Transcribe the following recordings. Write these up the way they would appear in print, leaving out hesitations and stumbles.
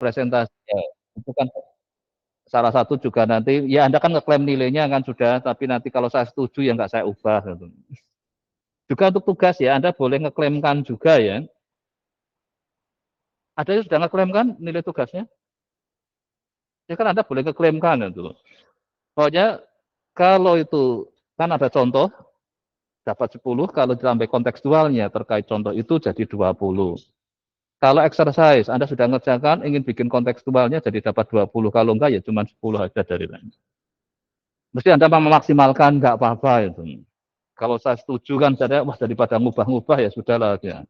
presentasi ya, itu kan salah satu juga nanti ya Anda kan ngeklaim nilainya kan sudah, tapi nanti kalau saya setuju ya nggak saya ubah gitu. Juga untuk tugas ya, Anda boleh ngeklaimkan juga ya. Ada yang sudah ngeklaim kan nilai tugasnya? Ya kan Anda boleh ngeklaimkan gitu. Pokoknya kalau itu kan ada contoh dapat 10, kalau sampai kontekstualnya terkait contoh itu jadi 20. Kalau exercise Anda sudah ngerjakan ingin bikin kontekstualnya jadi dapat 20, kalau enggak ya cuma 10 aja dari lain. Mesti Anda memaksimalkan nggak apa-apa itu. Kalau saya setuju kan saya wah daripada ngubah-ngubah ya sudahlah ya.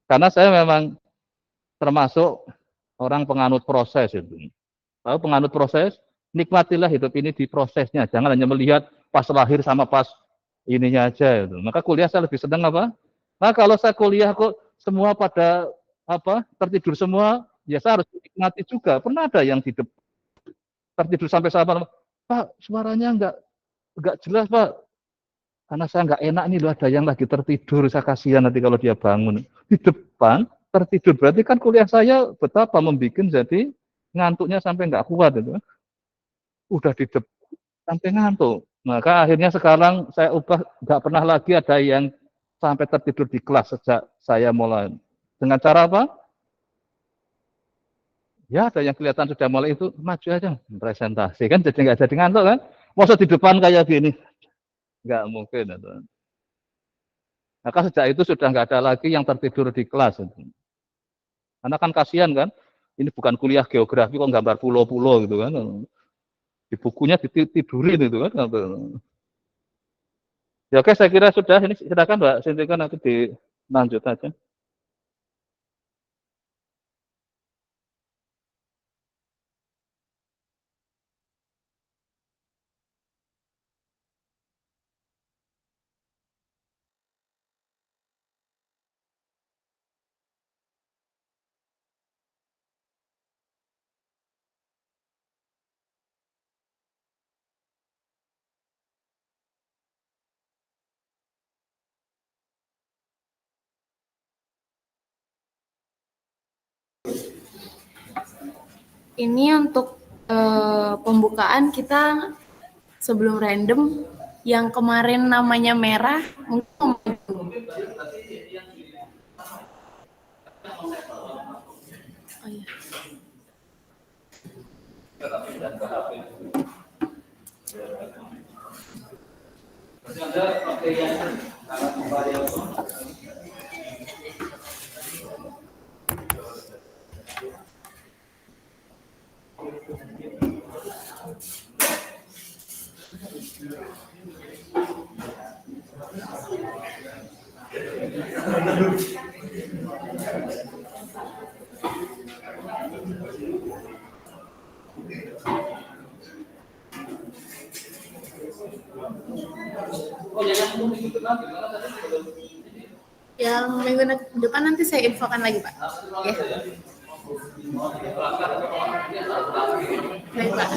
Karena saya memang termasuk orang penganut proses itu. Tahu penganut proses, nikmatilah hidup ini di prosesnya. Jangan hanya melihat pas lahir sama pas ininya aja itu. Maka kuliah saya lebih senang apa? Nah, kalau saya kuliah kok semua pada apa? Tertidur semua, ya saya harus nikmati juga. Pernah ada yang tertidur sampai sama, Pak, suaranya enggak jelas, Pak. Karena saya nggak enak nih loh ada yang lagi tertidur, saya kasihan nanti kalau dia bangun. Di depan tertidur, berarti kan kuliah saya betapa membuat jadi ngantuknya sampai nggak kuat itu. Udah di depan sampai ngantuk. Maka akhirnya sekarang saya ubah, nggak pernah lagi ada yang sampai tertidur di kelas sejak saya mulai. Dengan cara apa? Ya ada yang kelihatan sudah mulai itu, maju aja presentasi kan jadi nggak jadi ngantuk kan. Masa di depan kayak gini? Nggak mungkin itu. Maka sejak itu sudah nggak ada lagi yang tertidur di kelas. Karena kan kasihan kan, ini bukan kuliah geografi kok gambar pulau-pulau gitu kan. Di bukunya ditidurin itu kan. Ya oke saya kira sudah, ini silakan Mbak Sintika nanti dilanjut aja. Ini untuk pembukaan kita sebelum random yang kemarin namanya merah mungkin oh iya. Yang minggu depan nanti saya infokan lagi Pak. Ya. Baik Pak.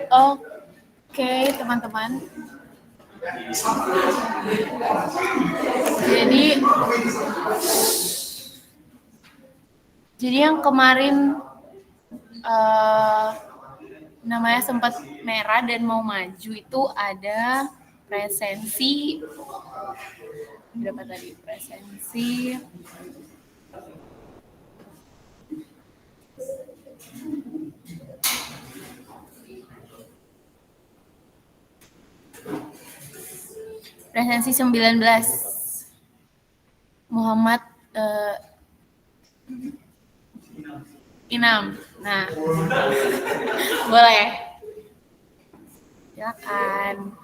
Oke, teman-teman. Jadi yang kemarin namanya sempat merah dan mau maju itu ada presensi berapa tadi? Presensi presensi 19 Muhammad Inam. Nah, boleh. Silakan.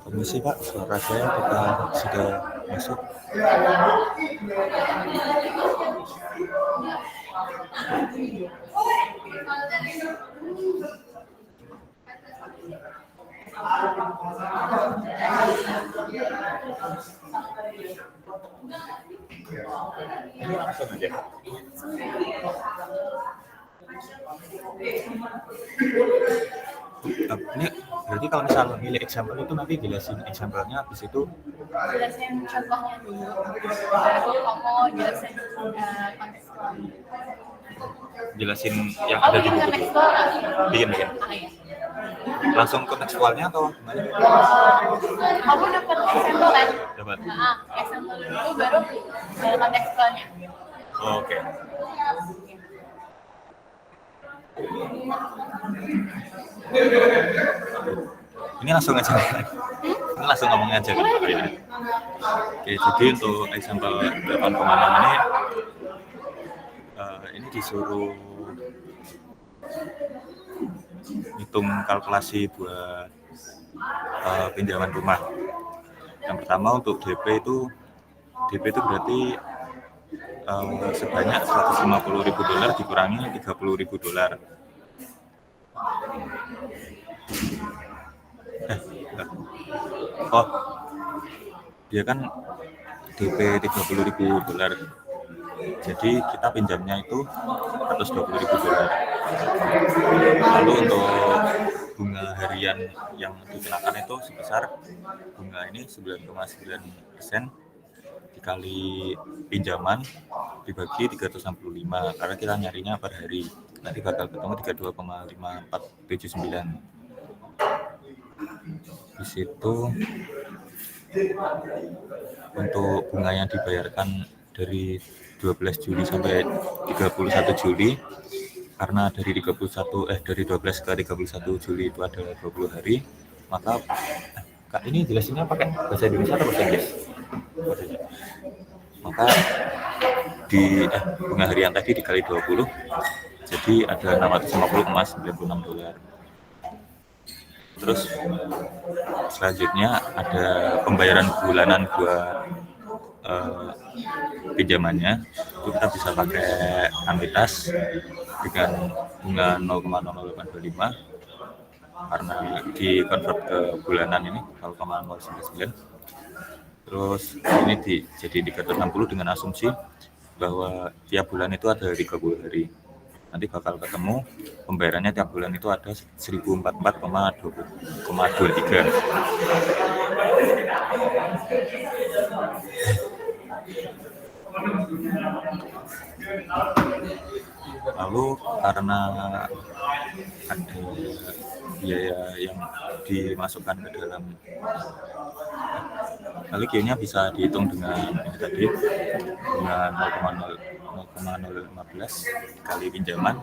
Permisi Pak, suara saya apakah sudah masuk? Ini langsung aja. Ini berarti kalau misalnya milih example itu nanti jelasin example-nya, habis itu Jelasin contohnya dulu. Baru kamu jelasin kontekstualnya. jelasin yang Oh, ada di bikin buku. kontekstual kan? Bikin. Ah, iya. Langsung kontekstualnya atau gimana? Kamu dapat example kan? Dapat. Nah, example dulu baru kontekstualnya. Oke. Ini langsung aja. Ini langsung ngomong aja kan. Oke, jadi untuk example 8,6 ini disuruh hitung kalkulasi buat pinjaman rumah. Yang pertama untuk DP itu berarti sebanyak $150.000 dikurangi $30.000. Oh, dia kan DP $30.000. Jadi kita pinjamnya itu $120.000. Lalu untuk bunga harian yang dikenakan itu sebesar bunga ini 9,9% dikali pinjaman dibagi 365 karena kita nyarinya per hari. Nanti bakal ketemu 32,5479. Di situ untuk bunga yang dibayarkan dari 12 Juli sampai 31 Juli karena dari 12 ke 31 Juli itu ada 20 hari, maka Kak ini jelasinnya pakai bahasa Indonesia atau bahasa Inggris? Maka di bunga harian tadi dikali 20 jadi ada $650,96. Terus selanjutnya ada pembayaran bulanan buat pinjamannya, itu kita bisa pakai anuitas dengan bunga 0,0085 karena di convert ke bulanan ini 0,099. Terus ini jadi 360 dengan asumsi bahwa tiap bulan itu ada 30 hari. Nanti bakal ketemu pembayarannya tiap bulan itu ada 1044,23. Lalu karena ada biaya yang dimasukkan ke dalam, lalu Q-nya bisa dihitung dengan ini tadi dengan 0,015 kali pinjaman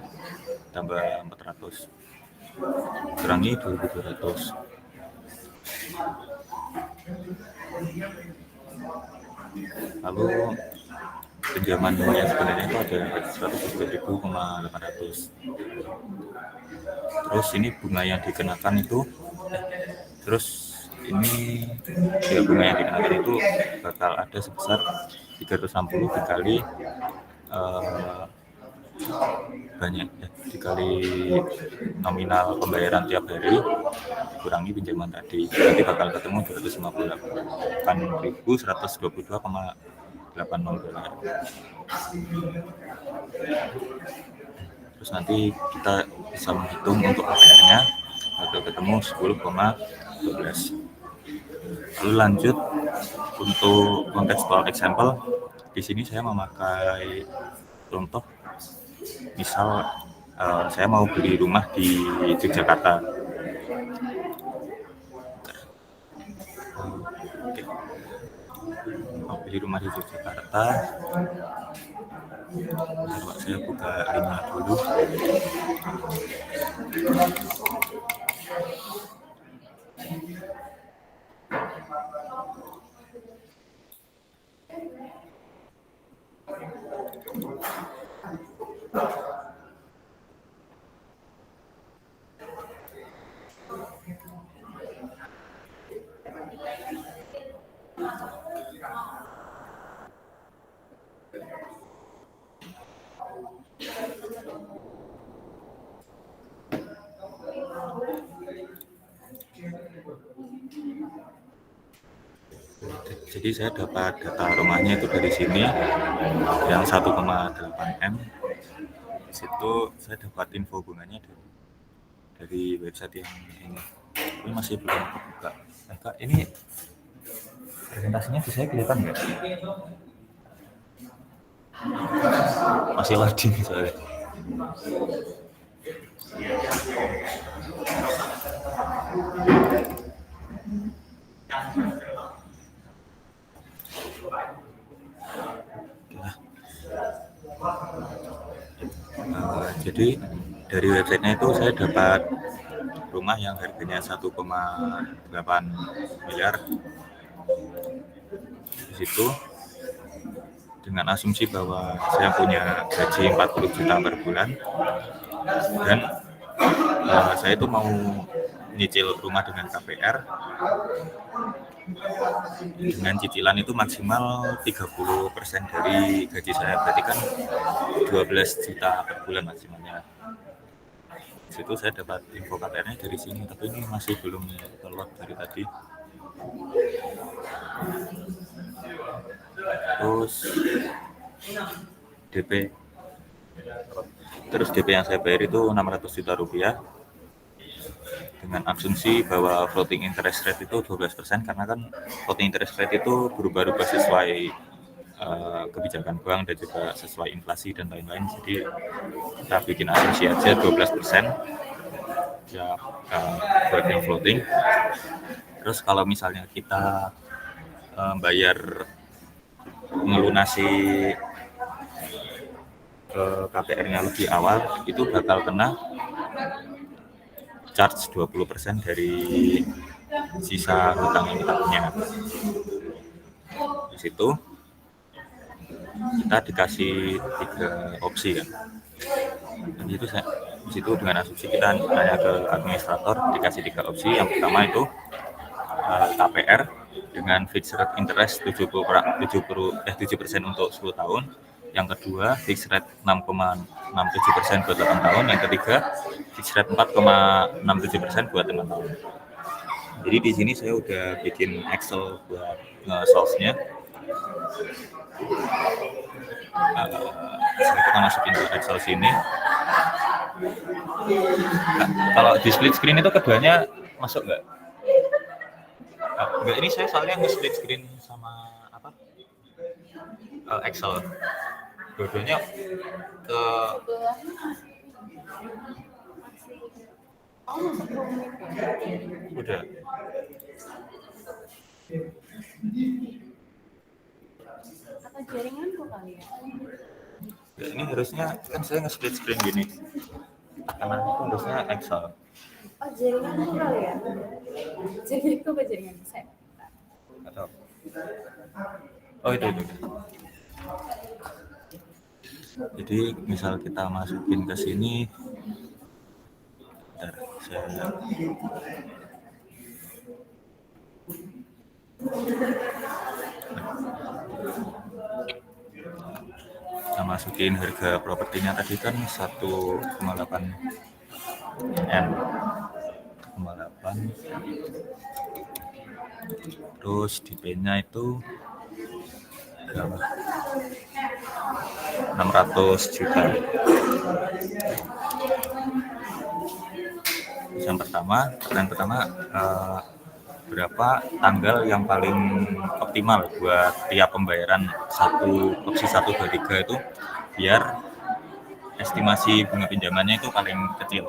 tambah 400 kurangi 2.200. Lalu pinjaman yang sebenarnya itu ada 170.800. Terus ini bunga yang dikenakan itu bunga yang dikenakan itu bakal ada sebesar 360 dikali dikali nominal pembayaran tiap hari kurangi pinjaman tadi, nanti bakal ketemu $258.122,80. Terus nanti kita bisa menghitung untuk APR-nya bakal ketemu 10,12. Lalu lanjut untuk contextual example, di sini saya memakai contoh, misal saya mau beli rumah di Yogyakarta. Oke. Mau beli rumah di Yogyakarta. Coba saya buka linknya dulu. Jadi saya dapat data rumahnya itu dari sini yang 1,8 M. Di situ saya dapat info bunganya dari website yang ini. Ini masih belum terbuka. Nah, Kak, ini presentasinya bisa kelihatan nggak? Masih loading soalnya. Jadi dari websitenya itu saya dapat rumah yang harganya 1,8 miliar. Di situ dengan asumsi bahwa saya punya gaji 40 juta per bulan dan saya itu mau nyicil rumah dengan KPR dengan cicilan itu maksimal 30% dari gaji saya, berarti kan 12 juta per bulan maksimalnya. Di situ saya dapat info KPR-nya dari sini, tapi ini masih belum keluar dari tadi. Terus DP yang saya bayar itu 600 juta rupiah dengan asumsi bahwa floating interest rate itu 12%, karena kan floating interest rate itu berubah-ubah sesuai kebijakan bank dan juga sesuai inflasi dan lain-lain. Jadi kita bikin asumsi aja 12% ya buat yang floating. Terus kalau misalnya kita bayar melunasi KPR-nya lebih awal, itu bakal kena charge 20% dari sisa hutang yang kita punya. Di situ kita dikasih 3 opsi kan. Dan di situ dengan asumsi kita tanya ke administrator, dikasih 3 opsi. Yang pertama itu KPR dengan fixed rate interest 7% untuk 10 tahun. Yang kedua fixed rate 6,67% buat 8 tahun. Yang ketiga fixed rate 4,67% buat 6 tahun. Jadi di sini saya udah bikin Excel buat nge-solve-nya. Kita masukin ke Excel sini. Nah, kalau di split screen itu keduanya masuk nggak? Enggak, ini saya soalnya nge-split screen sama apa? Excel. Dua-duanya ke udah. Atau jaringan kok kali ya? Ya, ini harusnya kan saya nge-split screen gini. Karena itu harusnya Excel. Oh, jaringan kok kali ya? Jaringan kok apa jaringan saya? Atau oh itu. Jadi misal kita masukin ke sini, bentar, kita masukin harga propertinya tadi kan 1,8 M, 1,8. Terus DP-nya itu berapa? 600 juta. Yang pertama berapa tanggal yang paling optimal buat tiap pembayaran opsi 1, 2, 3 itu biar estimasi bunga pinjamannya itu paling kecil.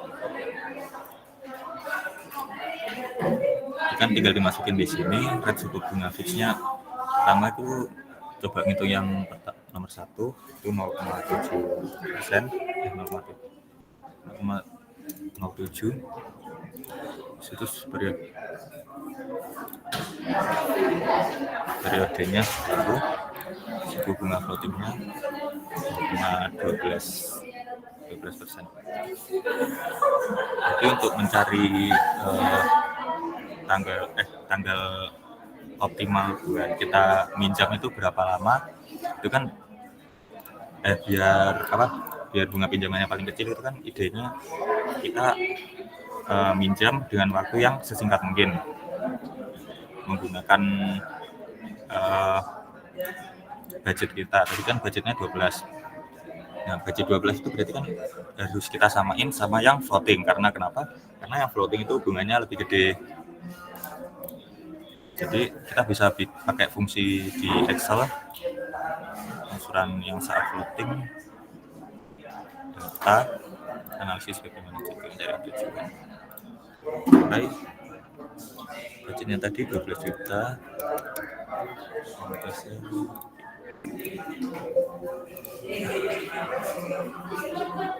Kan tinggal dimasukin di sini rate suku bunga fixnya. Pertama itu coba ngitung yang nomor 1 itu 0,7%, 0,07. Itu periodenya itu suku bunga floatingnya 12%. Jadi untuk mencari tanggal optimal buat kita minjam itu berapa lama, itu kan biar bunga pinjamannya paling kecil itu kan idenya kita minjam dengan waktu yang sesingkat mungkin menggunakan budget kita. Tadi kan budgetnya 12. Nah, budget 12 itu berarti kan harus kita samain sama yang floating. Karena kenapa? Karena yang floating itu bunganya lebih gede. Jadi kita bisa pakai fungsi di Excel angsuran yang saat floating, data, analisis bagaimana juga dari tujuan. Baik, budgetnya tadi 12 juta.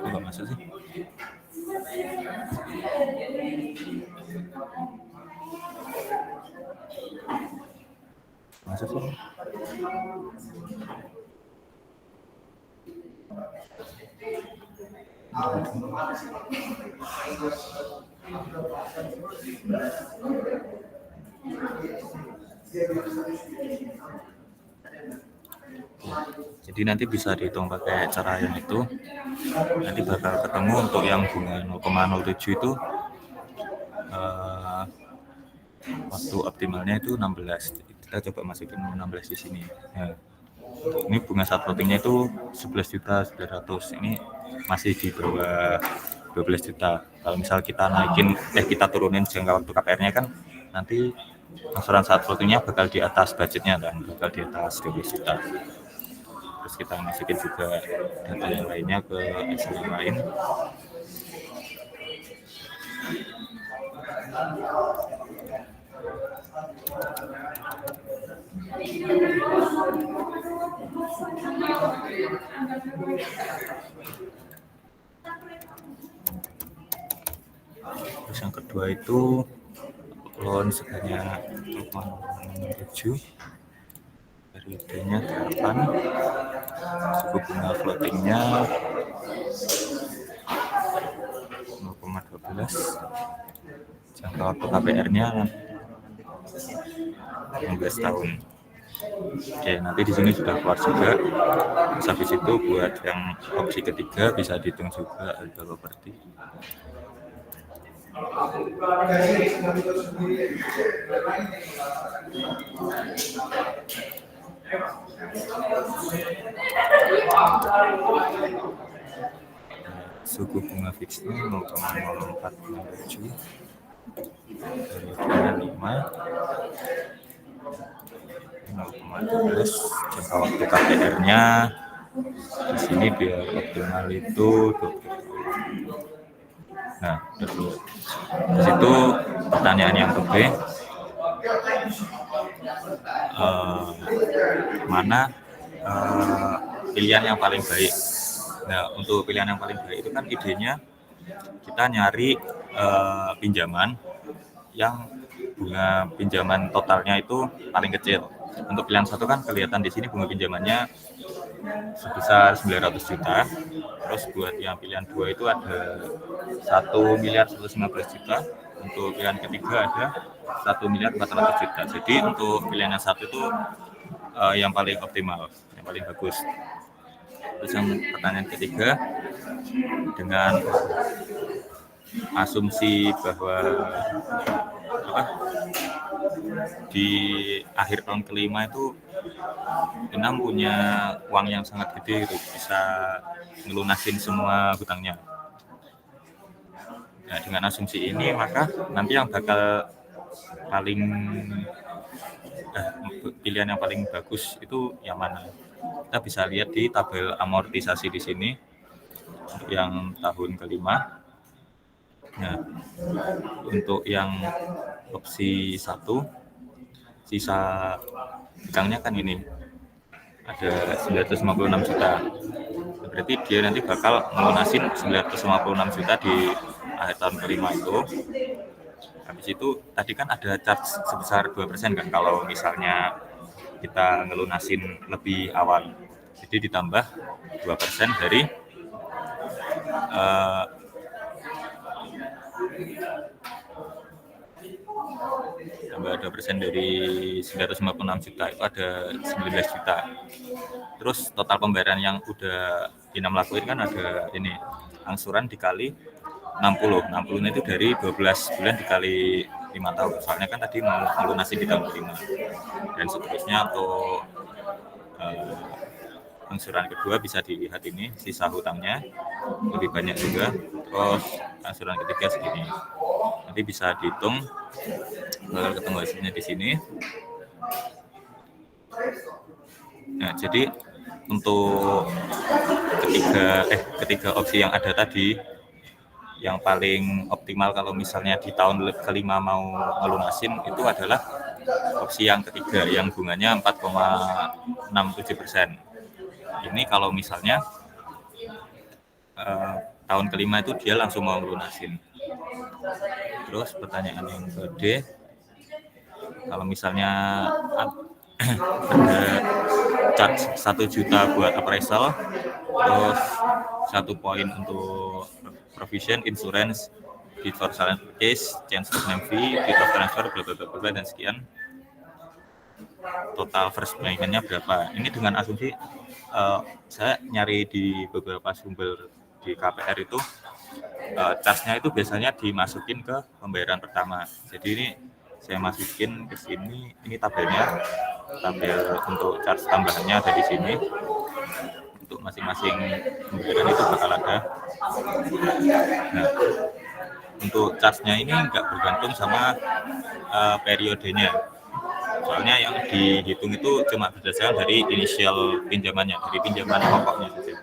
Nggak masuk sih. Masuk sih. Jadi nanti bisa dihitung pakai cara yang itu. Nanti bakal ketemu untuk yang bunga 0,07 itu waktu optimalnya itu 16. Kita coba masukin 16 di sini. Nah, ini bunga saat floatingnya itu 11.900.000. Ini masih di bawah 12 juta. Kalau misal kita kita turunin jangka waktu KPR-nya kan nanti angsuran saat floatingnya bakal di atas budgetnya dan bakal di atas 12 juta. Terus kita masukin juga data yang lainnya ke Excel yang lain. Terus yang kedua itu loan sebanyak 0,7, periodenya 8, suku bunga floatingnya 0,12, jangka waktu KPR-nya 16 tahun. Oke, nanti di sini sudah keluar juga. Habis itu buat yang opsi ketiga bisa dihitung juga harga properti. Suku bunga fixnya 0,0407, periodenya 5, 0,12, jangka waktu KPR-nya di sini biar optimal itu 20. Nah, terus di situ pertanyaan yang kedua, mana pilihan yang paling baik? Nah, untuk pilihan yang paling baik itu kan idenya kita nyari pinjaman yang bunga pinjaman totalnya itu paling kecil. Untuk pilihan 1 kan kelihatan di sini bunga pinjamannya sebesar 900 juta. Terus buat yang pilihan 2 itu ada 1.115 juta. Untuk pilihan ketiga ada 1.400 juta. Jadi untuk pilihan yang 1 itu yang paling optimal, yang paling bagus. Terus yang pertanyaan ketiga, dengan asumsi bahwa di akhir tahun kelima itu Enam punya uang yang sangat gede gitu, bisa ngelunasin semua hutangnya. Nah, dengan asumsi ini maka nanti yang bakal paling pilihan yang paling bagus itu yang mana? Kita bisa lihat di tabel amortisasi di sini untuk yang tahun kelima. Nah, untuk yang opsi 1 sisa utangnya kan ini ada 956 juta. Berarti dia nanti bakal melunasin 956 juta di akhir tahun kelima itu. Habis itu tadi kan ada charge sebesar 2% kan kalau misalnya kita ngelunasin lebih awal. Jadi ditambah 2% dari tambah 2% dari 956 juta itu ada 19 juta. Terus total pembayaran yang udah Inam lakuin kan ada ini angsuran dikali 60. 60 itu dari 12 bulan dikali 5 tahun. Soalnya kan tadi mau melunasi di tahun kelima. Dan seterusnya untuk angsuran kedua bisa dilihat ini sisa hutangnya lebih banyak juga. Terus angsuran ketiga segini. Nanti bisa dihitung bakal ketemu hasilnya di sini. Nah, jadi untuk ketiga opsi yang ada tadi, yang paling optimal kalau misalnya di tahun kelima mau melunasin itu adalah opsi yang ketiga yang bunganya 4,67%. Ini kalau misalnya tahun kelima itu dia langsung mau melunasin. Terus pertanyaan yang kedua, kalau misalnya ada charge 1 juta buat appraisal, terus 1 poin untuk provision, insurance, deed for silent purchase, change of name fee, deed of transfer, bla bla bla dan sekian. Total first payment-nya berapa? Ini dengan asumsi saya nyari di beberapa sumber di KPR itu charge-nya itu biasanya dimasukin ke pembayaran pertama. Jadi ini saya masukin ke sini, ini tabelnya, tabel untuk charge tambahannya ada di sini. Untuk masing-masing pembayaran itu bakal ada. Nah, untuk charge-nya ini nggak bergantung sama periodenya. Soalnya yang dihitung itu cuma berdasarkan dari inisial pinjamannya, dari pinjaman pokoknya saja.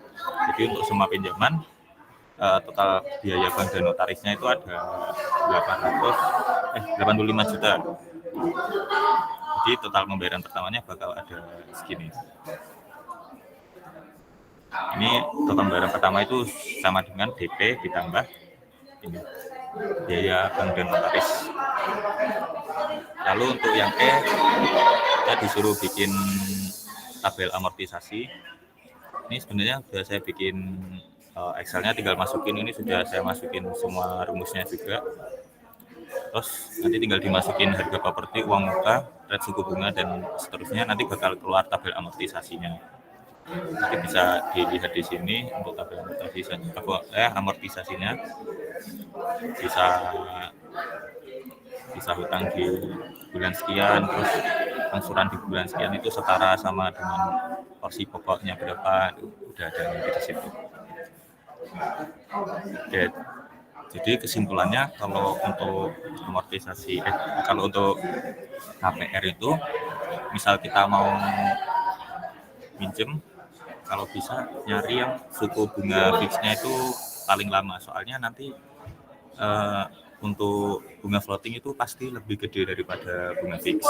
Jadi untuk semua pinjaman total biaya bank dan notarisnya itu ada 85 juta. Jadi total pembayaran pertamanya bakal ada segini. Ini total pembayaran pertama itu sama dengan DP ditambah ini biaya bank dan notaris. Lalu untuk yang kita disuruh bikin tabel amortisasi. Ini sebenarnya sudah saya bikin Excel-nya, tinggal masukin, ini sudah saya masukin semua rumusnya juga. Terus nanti tinggal dimasukin harga properti, uang muka, rate suku bunga dan seterusnya, nanti bakal keluar tabel amortisasinya. Nanti bisa dilihat di sini untuk tabel amortisasinya. Bisa hutang di bulan sekian, terus angsuran di bulan sekian itu setara sama dengan porsi pokoknya berapa, itu udah ada di situ. Oke. Jadi kesimpulannya kalau untuk amortisasi, kalau untuk KPR itu, misal kita mau minjem, kalau bisa nyari yang suku bunga fixnya itu paling lama, soalnya nanti untuk bunga floating itu pasti lebih gede daripada bunga fix.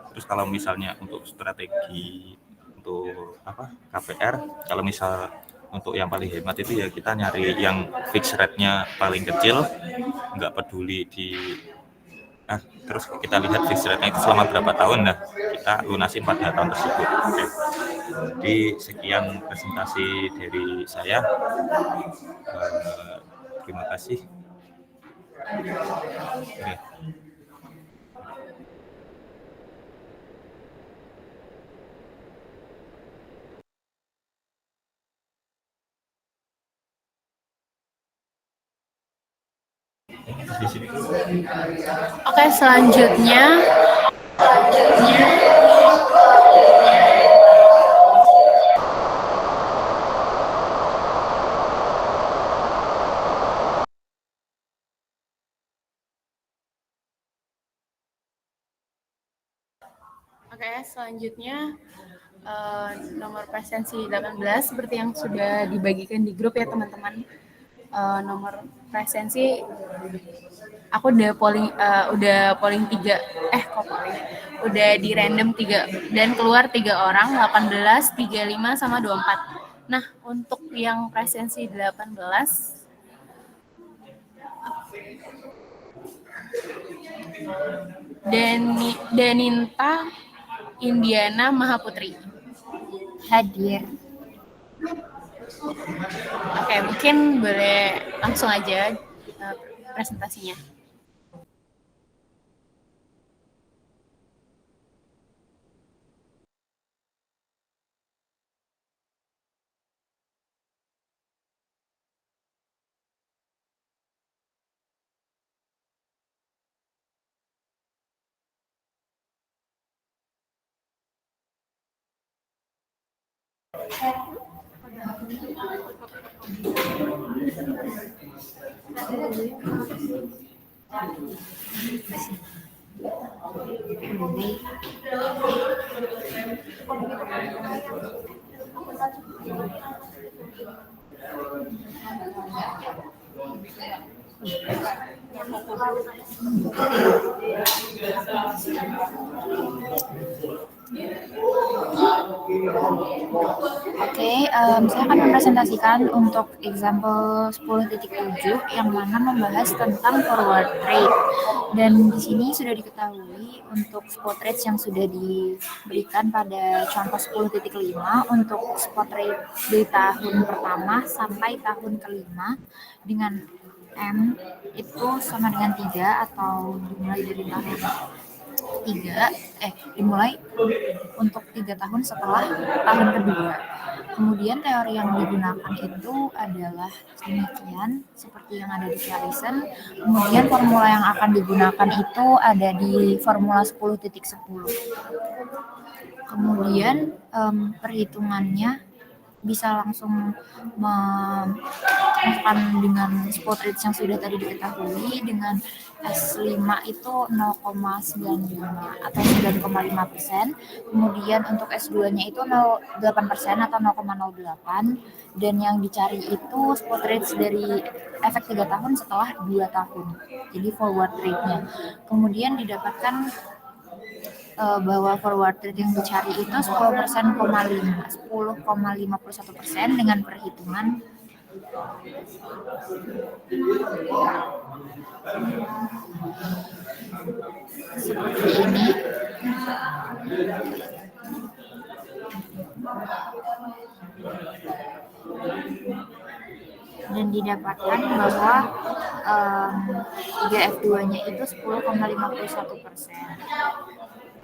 Terus kalau misalnya untuk strategi untuk KPR, kalau misal untuk yang paling hemat itu ya kita nyari yang fix rate-nya paling kecil, nggak peduli terus kita lihat fix rate-nya itu selama berapa tahun, kita lunasin pada tahun tersebut. Oke. Jadi sekian presentasi dari saya. Terima kasih. Oke. Oke, selanjutnya selanjutnya nomor presensi 18 seperti yang sudah dibagikan di grup ya teman-teman. Nomor presensi aku udah polling 3 udah di random 3 dan keluar 3 orang 18, 35 sama 24. Nah, untuk yang presensi 18 Daninta Indiana Mahaputri Hadir. Oke, mungkin boleh langsung aja presentasinya. Oke, saya akan mempresentasikan untuk example 10.7 yang mana membahas tentang forward rate. Dan di sini sudah diketahui untuk spot rate yang sudah diberikan pada contoh 10.5 untuk spot rate di tahun pertama sampai tahun kelima dengan M itu sama dengan 3 atau dimulai dari tahun 3 dimulai untuk 3 tahun setelah tahun kedua. Kemudian teori yang digunakan itu adalah demikian seperti yang ada di Kellyson. Kemudian formula yang akan digunakan itu ada di formula 10.10. Kemudian perhitungannya bisa langsung menekan dengan spot rate yang sudah tadi diketahui dengan S5 itu 0,95 atau 9,5%. Kemudian untuk S2-nya itu 0,8% atau 0,08 dan yang dicari itu spot rate dari efek 3 tahun setelah 2 tahun. Jadi forward rate-nya. Kemudian didapatkan bahwa forward rate yang dicari itu 10,51% dengan perhitungan seperti ini. Dan didapatkan bahwa 3F2-nya itu 10,51%.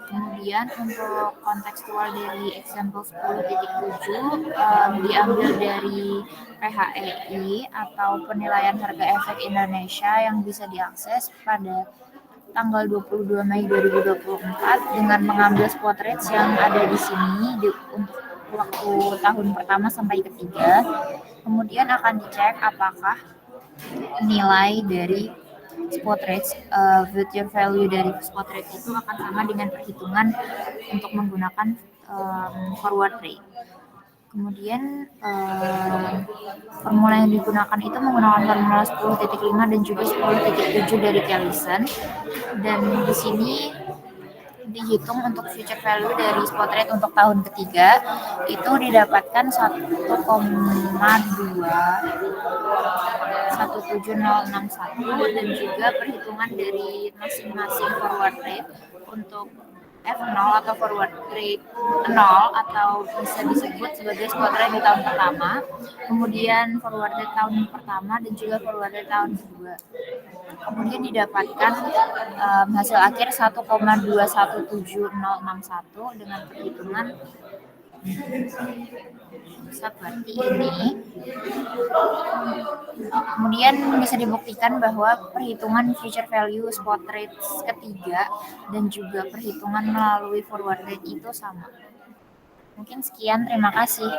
Kemudian untuk kontekstual dari example 10.7 diambil dari PHEI atau penilaian harga efek Indonesia yang bisa diakses pada tanggal 22 Mei 2024 dengan mengambil spot rates yang ada di sini untuk waktu tahun pertama sampai ketiga. Kemudian akan dicek apakah nilai dari spot rate, future value dari spot rate itu akan sama dengan perhitungan untuk menggunakan forward rate. Kemudian formula yang digunakan itu menggunakan formula 10.5 dan juga 10.7 dari Kellyson. Dan di sini dihitung untuk future value dari spot rate untuk tahun ketiga itu didapatkan 1,21761 dan juga perhitungan dari masing-masing forward rate untuk F0 atau forward rate 0 atau bisa disebut sebagai spot rate di tahun pertama, kemudian forward rate tahun pertama dan juga forward rate tahun kedua. Kemudian didapatkan hasil akhir 1,217061 dengan perhitungan seperti ini. Kemudian bisa dibuktikan bahwa perhitungan future value spot rate ketiga dan juga perhitungan melalui forward rate itu sama. Mungkin sekian, terima kasih.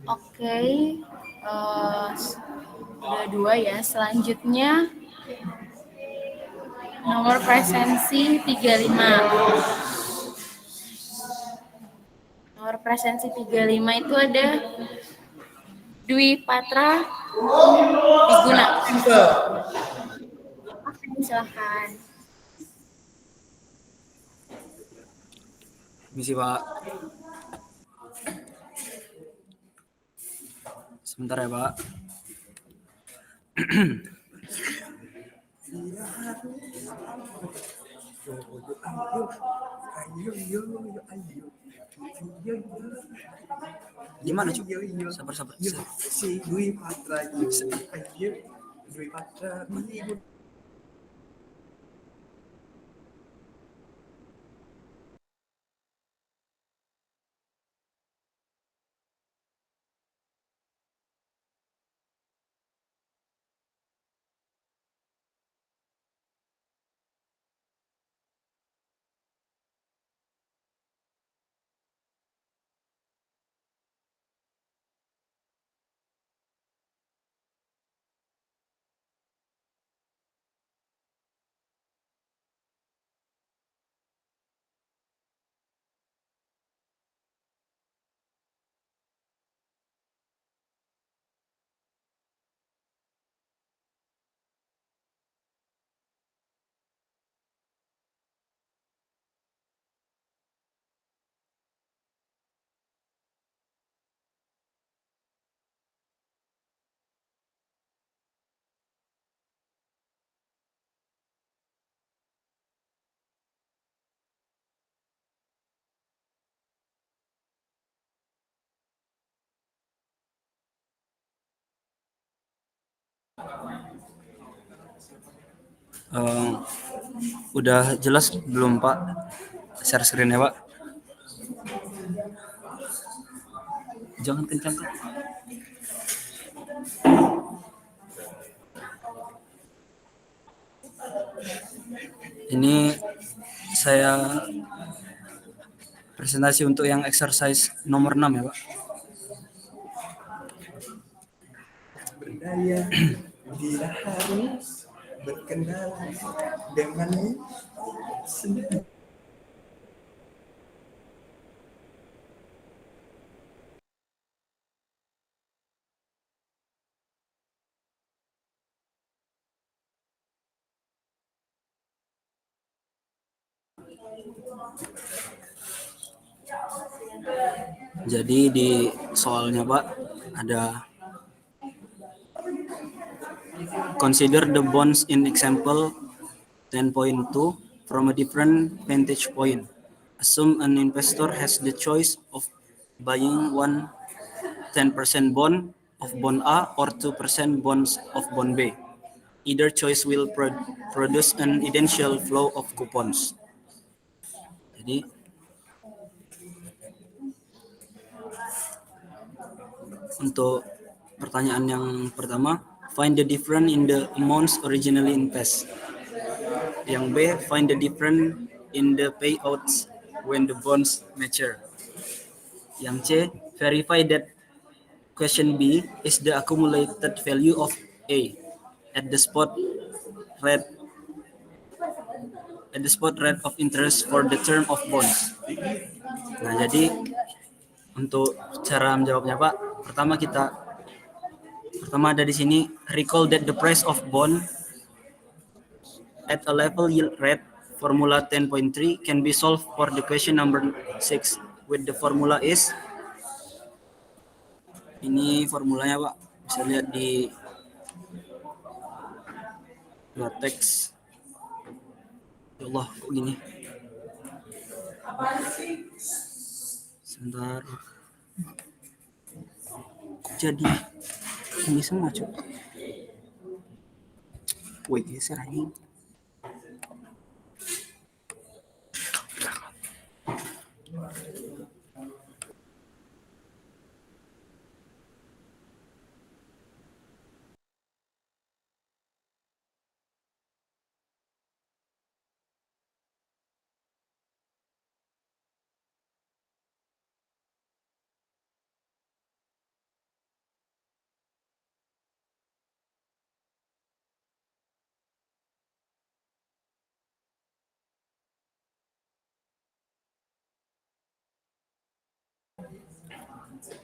Oke, udah 2 ya. Selanjutnya nomor presensi 35. Nomor presensi 35 itu ada Dwi Patra Diguna. Oke, silahkan. Misi Pak. Sebentar ya Pak. Gimana Cuk? Sabar. Si Dwi Patra itu. Ayo, Dwi Patra. Udah jelas belum Pak? Share screen ya Pak. Jangan kencang Kak. Ini saya presentasi untuk yang exercise nomor 6 ya Pak. Berdaya bila harus berkenalan denganmu sendiri. Jadi di soalnya Pak ada consider the bonds in example 10.2 from a different vantage point. Assume an investor has the choice of buying 10% bond of bond A or 2% bonds of bond B. Either choice will produce an idential flow of coupons. Jadi untuk pertanyaan yang pertama, find the difference in the amounts originally invest. Yang B, find the difference in the payouts when the bonds mature. Yang C, verify that question B is the accumulated value of A at the spot rate of interest for the term of bonds. Nah, jadi untuk cara menjawabnya Pak, pertama ada di sini, recall that the price of bond at a level yield rate formula 10.3 can be solved for the question number 6 with the formula is, ini formulanya Pak, bisa lihat di teks. Ya Allah, kok gini? Sebentar. Jadi ini semua Cuk. Wait, geser ini.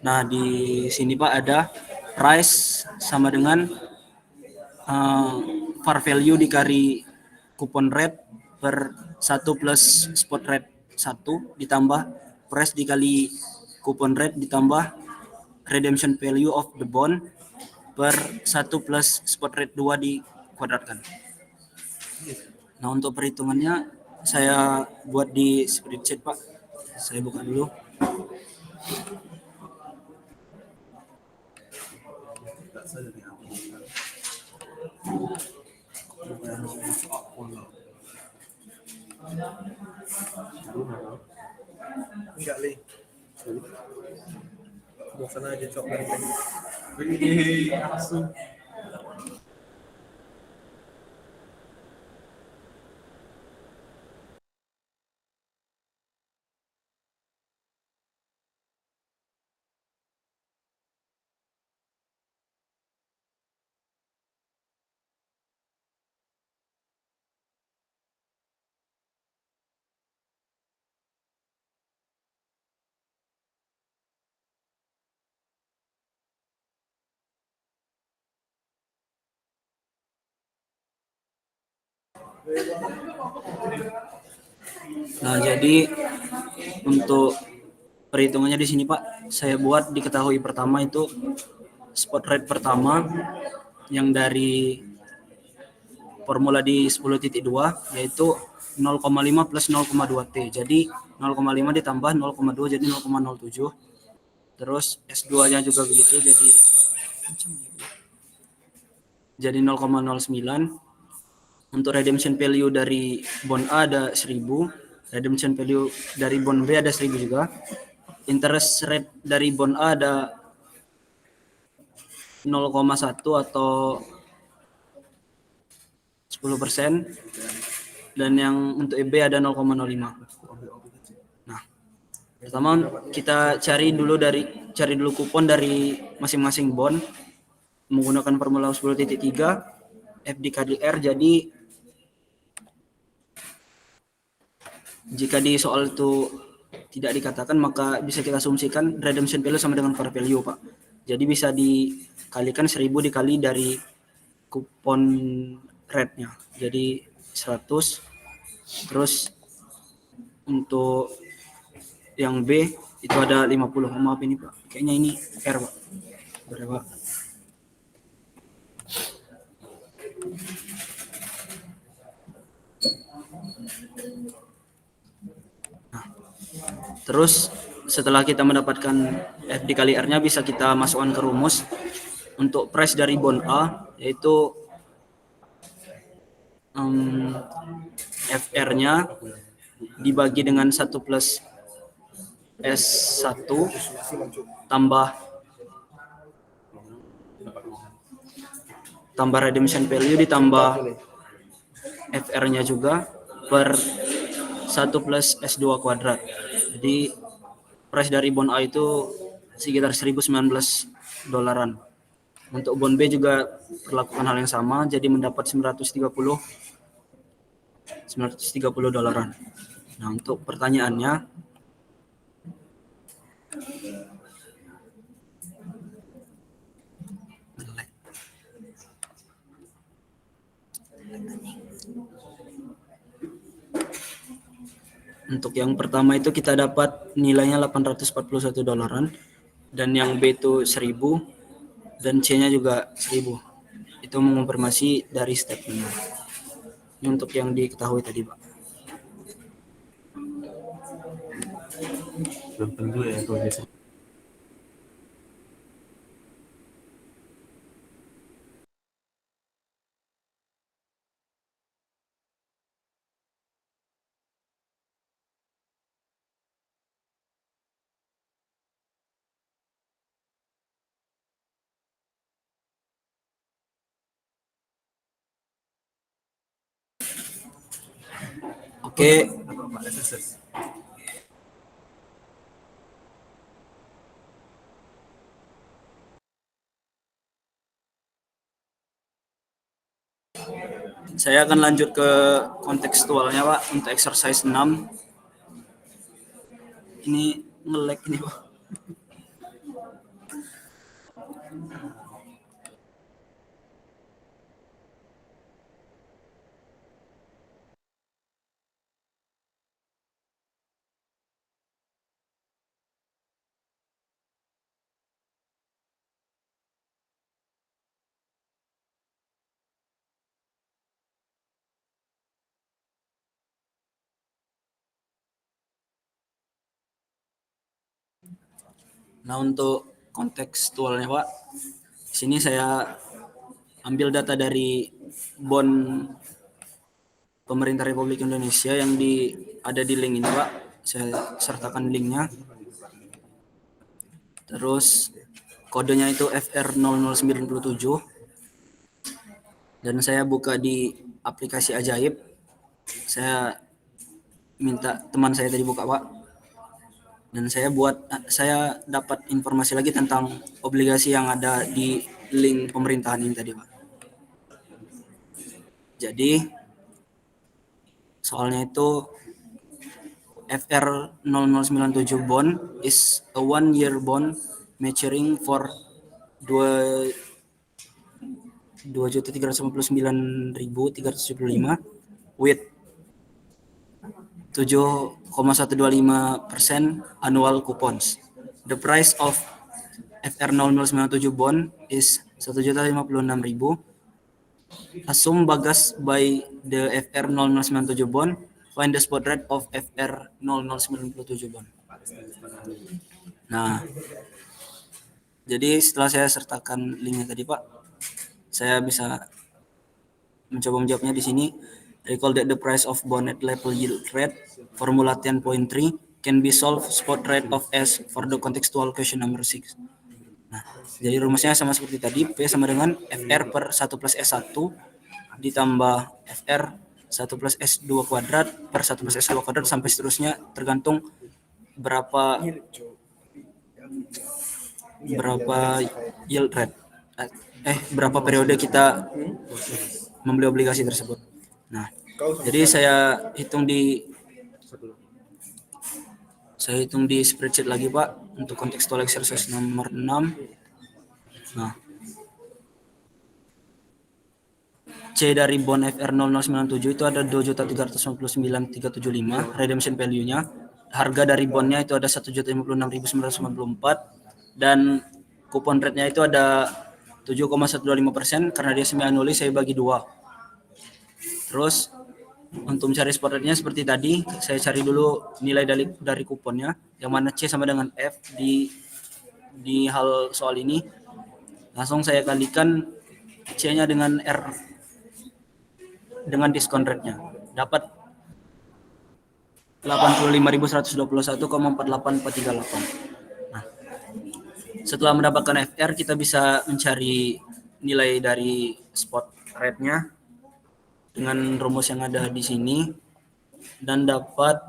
Nah, di sini Pak ada price sama dengan par value dikali kupon rate per 1 plus spot rate 1 ditambah price dikali kupon rate ditambah redemption value of the bond per 1 plus spot rate 2 dikuadratkan. Nah, untuk perhitungannya saya buat di spreadsheet Pak. Saya buka dulu. Enggak, Le. Bosan aja cok dari tadi. Asu. Nah, jadi untuk perhitungannya di sini Pak, saya buat diketahui pertama itu spot rate pertama yang dari formula di 10.2 yaitu 0,5 plus 0,2 T. Jadi 0,5 ditambah 0,2 jadi 0,07. Terus S2-nya juga begitu jadi 0,09. Untuk redemption value dari bond A ada 1000, redemption value dari bond B ada 1000 juga. Interest rate dari bond A ada 0,1 atau 10%, dan yang untuk EB ada 0,05. Nah, pertama kita cari dulu kupon dari masing-masing bond menggunakan formula 10.3 F dikali R. Jadi jika di soal itu tidak dikatakan, maka bisa kita asumsikan redemption value sama dengan par value Pak. Jadi bisa dikalikan 1000 dikali dari kupon rate-nya. Jadi 100. Terus untuk yang B itu ada 50. Maaf ini Pak. Kayaknya ini R Pak. Berapa? Nah, terus setelah kita mendapatkan F dikali R-nya bisa kita masukkan ke rumus. Untuk price dari bond A yaitu FR-nya dibagi dengan 1 plus S1 tambah redemption value ditambah FR-nya juga per 1 plus S2 kuadrat. Jadi price dari bond A itu sekitar $1.019. Untuk bond B juga perlakukan hal yang sama, jadi mendapat $930. Nah, untuk pertanyaannya, untuk yang pertama itu kita dapat nilainya $841, dan yang B itu 1000, dan C-nya juga 1000. Itu mengonfirmasi dari statement. Ini untuk yang diketahui tadi, Pak. Belum tentu ya kalau biasa. Oke. Saya akan lanjut ke kontekstualnya, Pak, untuk exercise 6. Ini nge-lag ini, Pak. Nah, untuk kontekstualnya Pak, di sini saya ambil data dari bond pemerintah Republik Indonesia yang ada di link ini Pak. Saya sertakan linknya. Terus kodenya itu FR0097 dan saya buka di aplikasi Ajaib. Saya minta teman saya tadi buka Pak. Dan saya dapat informasi lagi tentang obligasi yang ada di link pemerintahan ini tadi Pak. Jadi soalnya itu FR0097 bond is a 1-year bond maturing for 2.359.375 with 7,125% annual coupons. The price of FR0097 bond is 1.056.000. Assume Bagas by the FR0097 bond. Find the spot rate of FR0097 bond. Nah, jadi setelah saya sertakan linknya tadi Pak, saya bisa mencoba menjawabnya di sini. Recall that the price of bond at level yield rate formula 10.3 can be solved spot rate of S for the contextual question number 6. Nah, jadi rumusnya sama seperti tadi, P sama dengan FR per 1 plus S1 ditambah FR 1 plus S2 kuadrat per 1 plus S2 kuadrat sampai seterusnya, tergantung berapa yield rate, berapa periode kita membeli obligasi tersebut. Nah, jadi saya hitung di spreadsheet lagi Pak untuk kontekstual exercise nomor 6. Nah, C dari bond FR0097 itu ada 2.359.375 redemption value-nya. Harga dari bondnya itu ada 1.056.994 dan kupon rate-nya itu ada 7,125% karena dia semi annually saya bagi 2. Terus untuk mencari spot rate-nya seperti tadi, saya cari dulu nilai dari kuponnya, yang mana C sama dengan F di hal soal ini. Langsung saya kalikan C-nya dengan R dengan diskon rate-nya. Dapat 85.121,48438. Nah, setelah mendapatkan FR, kita bisa mencari nilai dari spot rate-nya dengan rumus yang ada di sini dan dapat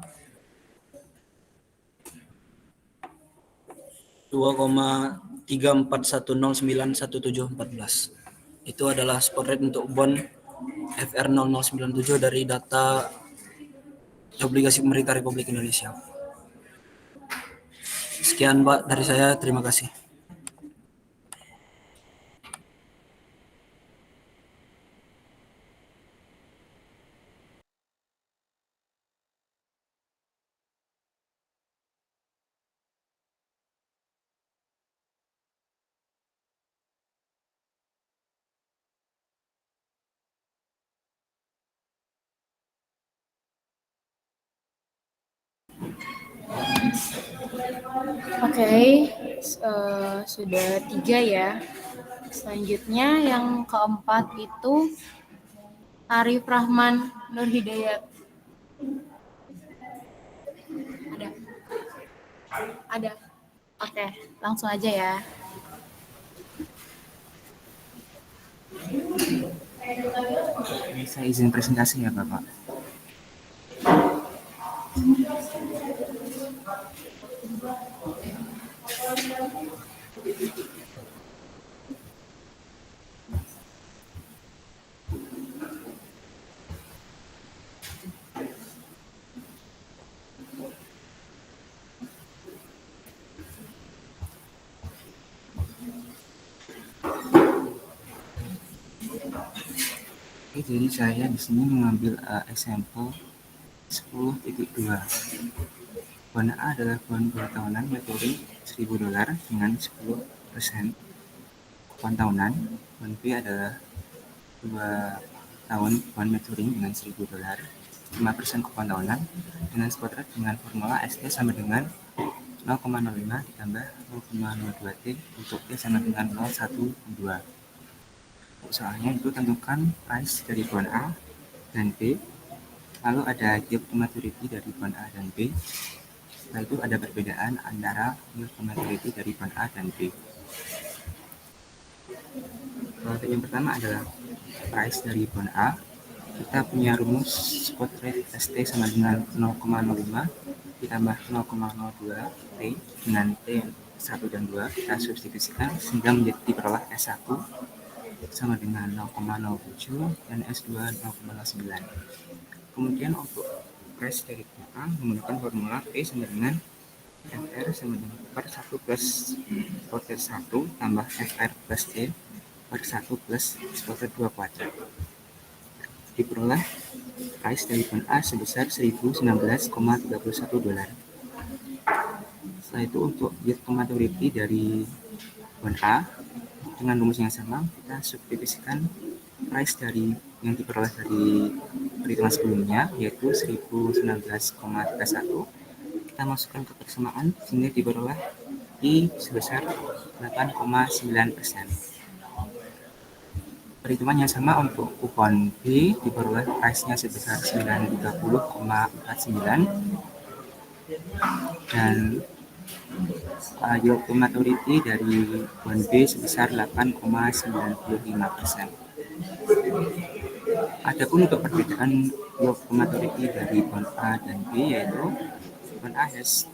2,3410911714. Itu adalah spot rate untuk bond FR0097 dari data obligasi pemerintah Republik Indonesia. Sekian Pak dari saya, terima kasih. Oke, sudah 3 ya. Selanjutnya yang keempat itu Arif Rahman Nur Hidayat. Ada. Oke, langsung aja ya. Saya izin presentasi ya Bapak. Oke, jadi saya di sini mengambil example 10.2. Bond A adalah bond 2 tahunan maturing $1.000 dengan 10% kupon tahunan. Bond B adalah 2 tahun bond maturing dengan $1.000, 5% kupon tahunan dengan spot rate dengan formula ST sama dengan 0,05 ditambah 0,02 T untuk T sama dengan 0,12. Soalnya itu tentukan price dari bond A dan B, lalu ada yield to maturity dari bond A dan B, setelah itu ada perbedaan antara yield to maturity dari bond A dan B. Yang pertama adalah price dari bond A. Kita punya rumus spot rate ST sama dengan 0,05 ditambah 0,02 T dengan T 1 dan 2 kita substitusikan sehingga diperoleh S1 sama dengan 0,07 dan S2 0,09. Kemudian untuk price dari bond A menggunakan formula P sama dengan FR sama dengan per 1 plus spot rate 1 tambah FR plus T per 1 plus spot rate 2 kuadrat. Diperoleh price dari bond A sebesar $1.019,31. Setelah itu untuk yield to maturity dari bond A dengan rumus yang sama kita substitusikan price dari yang diperoleh dari perhitungan sebelumnya yaitu 1019,31 kita masukkan ke persamaan sehingga diperoleh I sebesar 8,9%. Perhitungan yang sama untuk kupon B diperoleh price-nya sebesar 930,49 dan yield to maturity dari bond B sebesar 8,95%. Adapun untuk perbedaan yield to maturity dari bond A dan B yaitu bond A has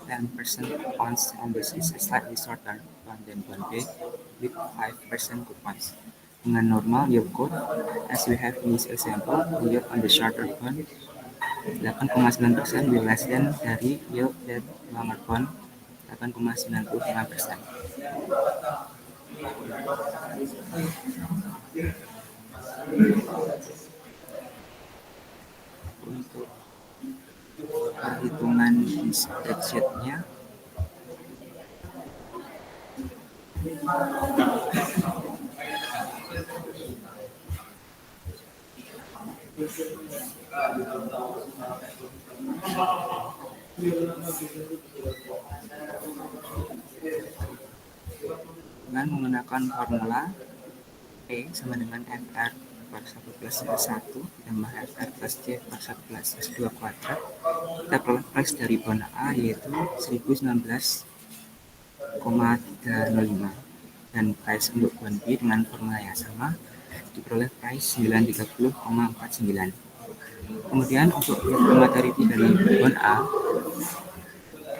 10% coupons and this is slightly shorter than bond B with 5% coupons. Dengan normal yield curve, as we have in this example, yield on the shorter bond 8,9% will less than dari yield that longer bond 8,95%. Untuk perhitungan di spreadsheet-nya dengan menggunakan formula P sama dengan FR per 1 plus S1 ditambah FR plus C per 1 plus S2 kuadrat kita peroleh price dari bond A yaitu 1019,305 dan price untuk bond B dengan formula yang sama diperoleh price 930,49. Kemudian untuk yield to maturity dari bond A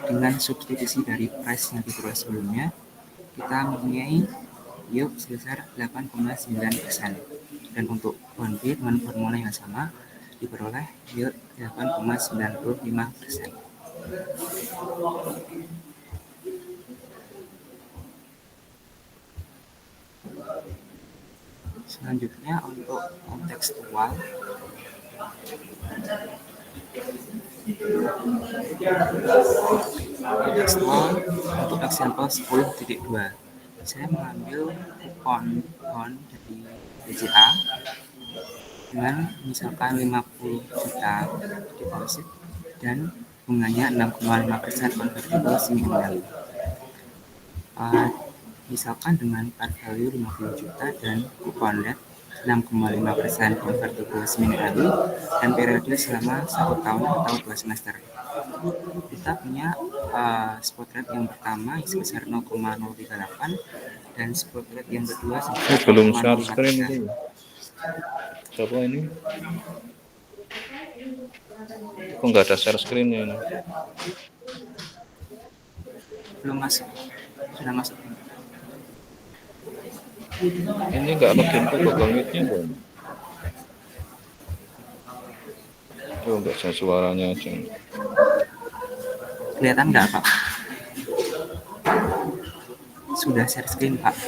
dengan substitusi dari price yang diperoleh sebelumnya kita mempunyai yield sebesar 8,9% dan untuk bond B dengan formula yang sama diperoleh yield 8,95%. Selanjutnya untuk kontekstual untuk example 10.2 saya mengambil kupon bond dari BCA dengan misalkan 50 juta deposit dan bunganya 6,5% convertible semi-annually. Misalkan dengan par value 50 juta dan kupon rate 6,5% convertible semi-annually dan periode selama 1 tahun atau 2 semester. Kita punya spot rate yang pertama sebesar 0,038 dan spot rate yang kedua sebesar belum share screen ini. Coba ini. Kok nggak ada share screen-nya ini? Belum masuk. Sudah masuk. Ini nggak login ke Google Meet-nya belum? Oh, nggak saya suaranya aja. Kelihatan nggak, Pak? Sudah share screen, Pak.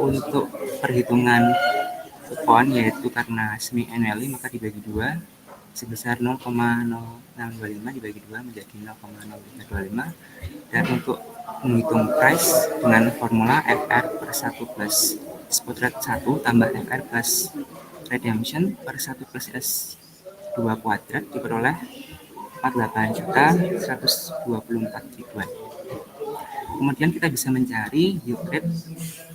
Untuk perhitungan kupon yaitu karena semi-annually maka dibagi 2 sebesar 0,0625 dibagi 2 menjadi 0,0325 dan untuk menghitung price dengan formula FR per 1 plus spot rate 1 tambah FR plus redemption per 1 plus S2 kuadrat diperoleh 48.124.000-an. Kemudian kita bisa mencari yield rate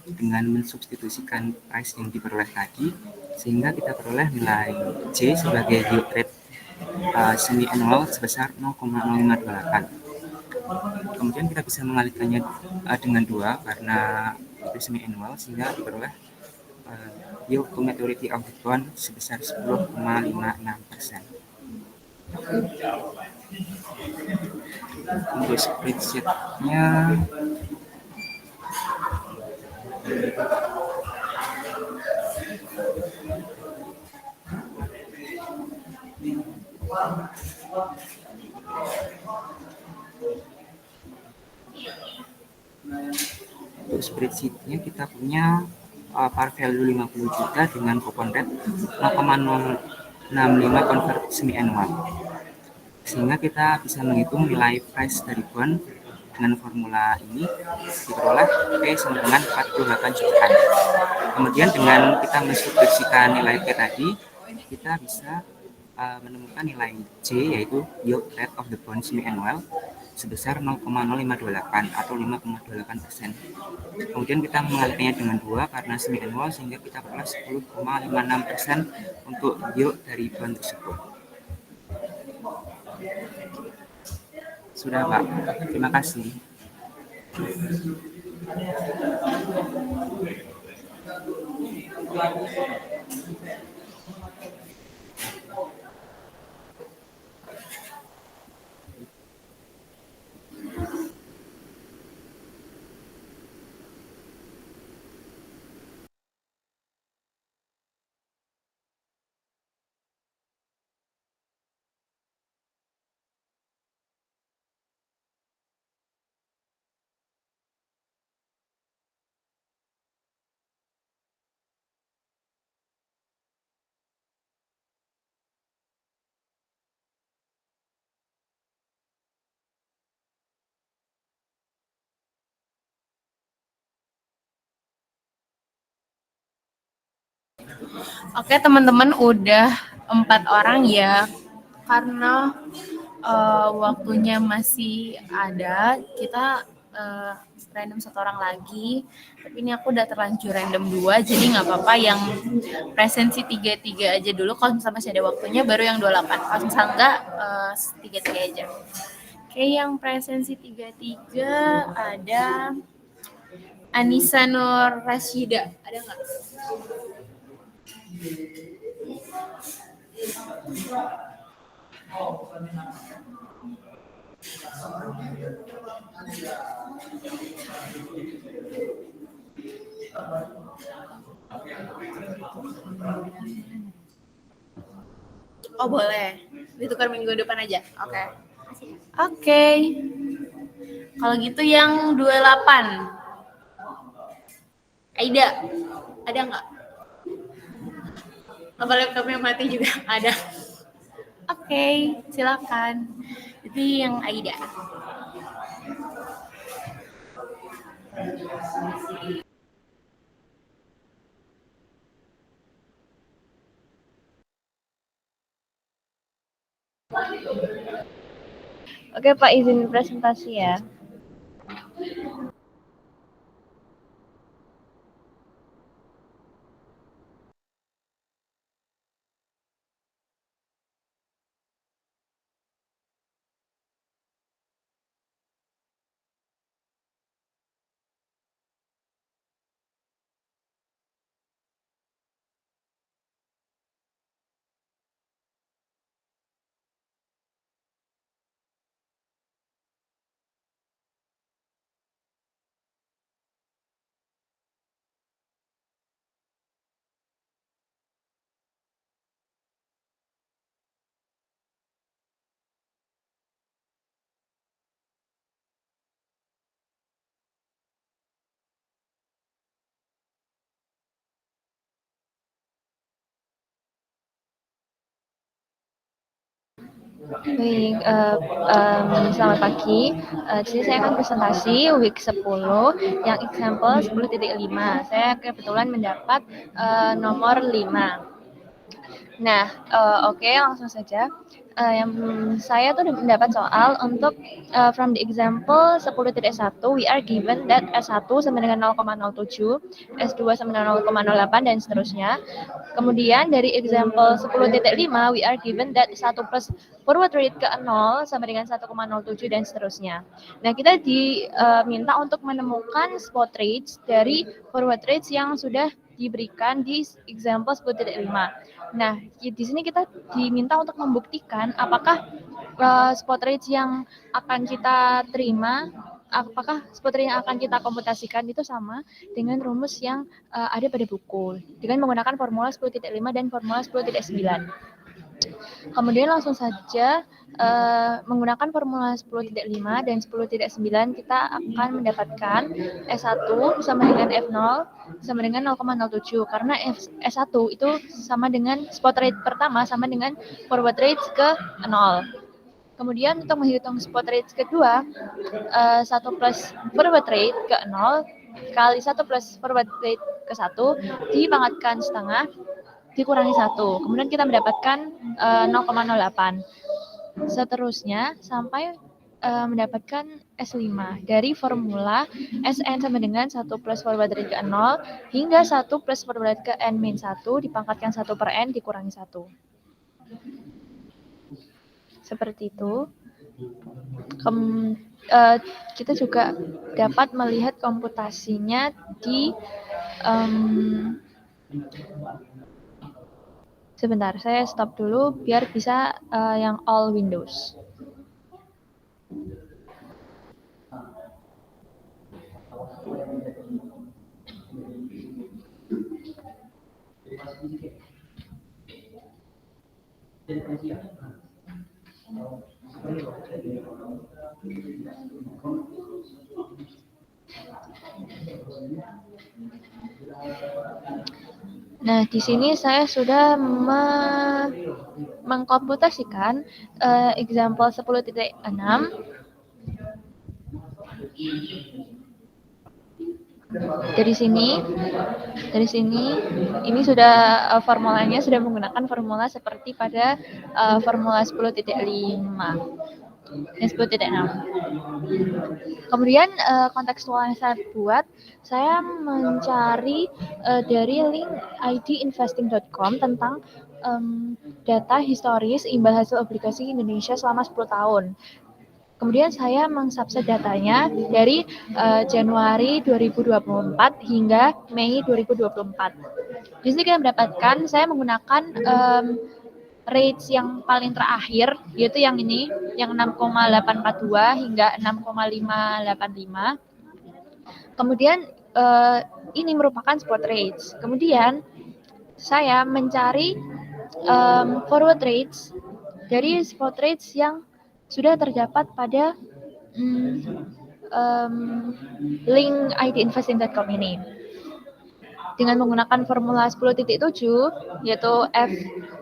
dengan mensubstitusikan price yang diperoleh tadi, sehingga kita peroleh nilai J sebagai yield rate semi annual sebesar 0,0528. Kemudian kita bisa mengalihkannya dengan 2 karena itu semi annual, sehingga diperoleh yield to maturity of the bond sebesar 10,56%. Untuk spreadsheet-nya kita punya par value 50 juta dengan coupon rate 0,065 convert semi annual, sehingga kita bisa menghitung nilai price dari bond dengan formula ini diperoleh P sama dengan 48 jutaan. Kemudian dengan kita mensubstitusikan nilai P tadi, kita bisa menemukan nilai J, yaitu yield rate of the bond semi annual sebesar 0,0528 atau 5,28%. Kemudian kita mengalihkannya dengan 2 karena semi annual, sehingga kita peroleh 10,56% untuk yield dari bond tersebut. Sudah, Pak. Terima kasih. Oke teman-teman, udah 4 orang ya, karena waktunya masih ada, kita random 1 orang lagi. Tapi ini aku udah terlanjur random 2, jadi nggak apa-apa yang presensi 33 aja dulu. Kalau misalnya masih ada waktunya baru yang 28. Kalau misalnya enggak 33 aja. Oke, yang presensi 33 ada Anissa Nur Rasyida. Ada nggak? Oh boleh, ditukar minggu depan aja. Oke. Oke. Kalau gitu yang 28. Aida, ada nggak? Apa laptopnya mati juga? Ada. Oke, silakan. Itu yang Aida. Oke Pak, izin presentasi ya. Baik, selamat pagi. Di sini saya akan presentasi week 10 yang example 10.5. Saya kebetulan mendapat nomor 5. Nah, oke, langsung saja. Yang saya tuh mendapat soal untuk from the example 10.1, we are given that S1 sama dengan 0,07, S2 sama dengan 0,08, dan seterusnya. Kemudian dari example 10.5, we are given that 1 plus forward rate ke 0 sama dengan 1,07 dan seterusnya. Nah, kita diminta untuk menemukan spot rates dari forward rates yang sudah diberikan di example 10.5. Nah, di sini kita diminta untuk membuktikan apakah spot rates yang akan kita terima, apakah spot rate yang akan kita komputasikan itu sama dengan rumus yang ada pada buku dengan menggunakan formula 10.5 dan formula 10.9. Kemudian langsung saja menggunakan formula 10.5 dan 10.9 kita akan mendapatkan S1 sama dengan F0 sama dengan 0,07 karena S1 itu sama dengan spot rate pertama sama dengan forward rate ke 0. Kemudian untuk menghitung spot rate kedua, 1 plus forward rate ke 0 kali 1 plus forward rate ke 1 dipangkatkan setengah dikurangi 1. Kemudian kita mendapatkan 0,08. Seterusnya sampai mendapatkan S5 dari formula Sn sama dengan 1 plus forward rate ke 0 hingga 1 plus forward rate ke n-1 dipangkatkan 1 per n dikurangi 1. Seperti itu. Kita juga dapat melihat komputasinya di sebentar, saya stop dulu biar bisa yang all windows. Nah, di sini saya sudah mengkomputasikan example 10.6. Dari sini ini sudah formulanya sudah menggunakan formula seperti pada formula 10.5 dan 10.6. Kemudian kontekstual yang saya buat, saya mencari dari link idinvesting.com tentang data historis imbal hasil obligasi Indonesia selama 10 tahun. Kemudian saya mengsubset datanya dari Januari 2024 hingga Mei 2024. Di sini kita mendapatkan, saya menggunakan rates yang paling terakhir, yaitu yang ini, yang 6,842 hingga 6,585. Kemudian ini merupakan spot rates. Kemudian saya mencari forward rates dari spot rates yang sudah terdapat pada link idinvesting.com ini. Dengan menggunakan formula 10.7, yaitu F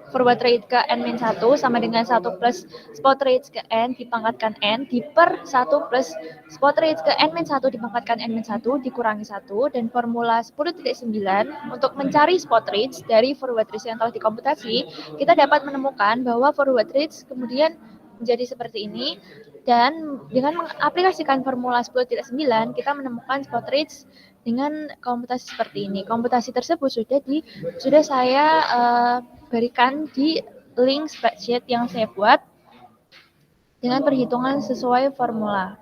forward rate ke n-1 sama dengan 1 plus spot rate ke n dipangkatkan n diper 1 plus spot rate ke n-1 dipangkatkan n-1 dikurangi 1, dan formula 10.9 untuk mencari spot rates dari forward rates yang telah dikomputasi, kita dapat menemukan bahwa forward rates kemudian menjadi seperti ini, dan dengan mengaplikasikan formula 10.9 kita menemukan spot rates dengan komputasi seperti ini. Komputasi tersebut sudah saya berikan di link spreadsheet yang saya buat dengan perhitungan sesuai formula.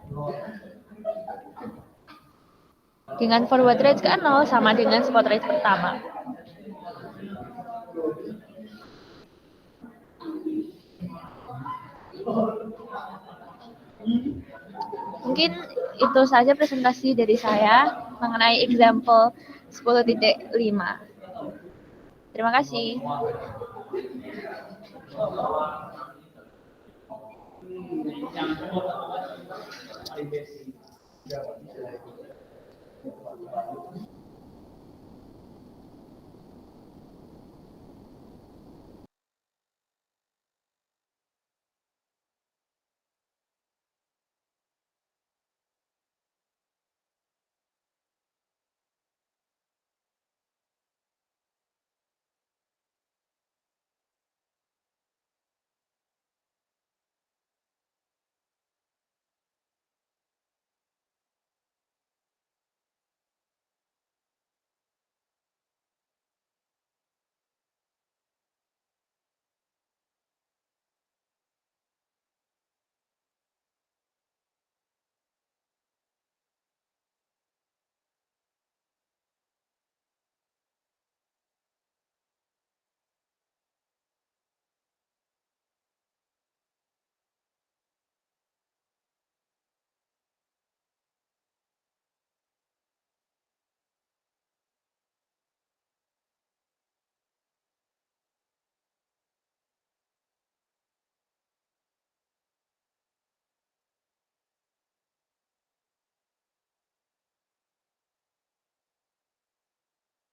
Dengan forward rate ke 0 sama dengan spot rate pertama. Mungkin itu saja presentasi dari saya mengenai example 10.5. Terima kasih.